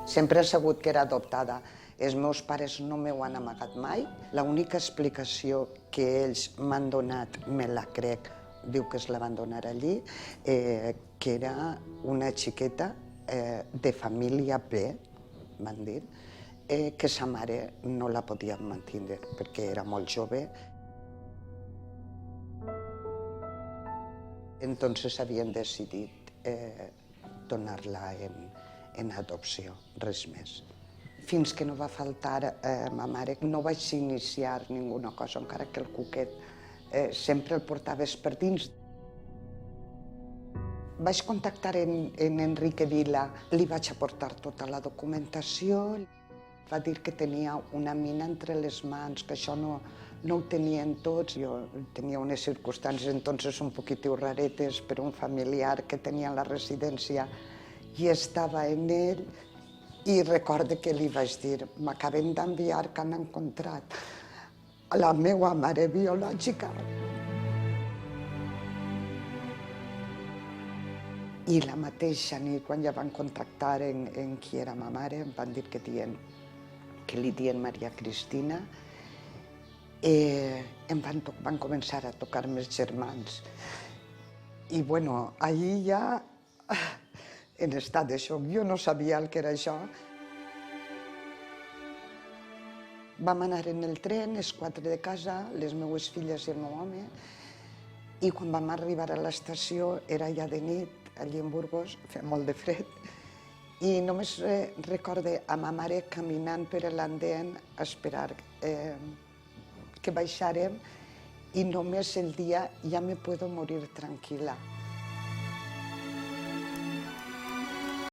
Sempre he sabut que era adoptada. Els meus pares no m'ho han amagat mai. L'única explicació que ells m'han donat, me la crec, diu que es la van donar allí, que era una xiqueta de família B, van dir, que sa mare no la podia mantenir perquè era molt jove. Entonces havien decidit donar-la en adopció, res més. Fins que no va faltar ma mare, no vaig iniciar ninguna cosa, encara que el cuquet sempre el portaves per dins. Vaig contactar en Enrique Vila, li vaig aportar tota la documentació. Va dir que tenia una mina entre les mans, que això no ho tenien tots. Jo tenia unes circumstàncies entonces un poquitiu raretes per un familiar que tenia la residència i estava en ell, i recorde que li vaig dir: m'acaben d'enviar que han encontrat a la meva mare biològica. I la mateixa nit, quan ja van contactar en qui era ma mare, em van dir que li dien Maria Cristina, em van començar a tocar meus germans. I bueno, ahir ja, en estat de xoc, jo no sabia el que era això. Vam anar en el tren, els 4 de casa, les meves filles i el meu home, i quan vam arribar a l'estació era ja de nit, allí en Burgos, feia molt de fred, i només recorde a ma mare caminant per l'andén a esperar que baixàrem, i només el dia ja me puedo morir tranquil·la.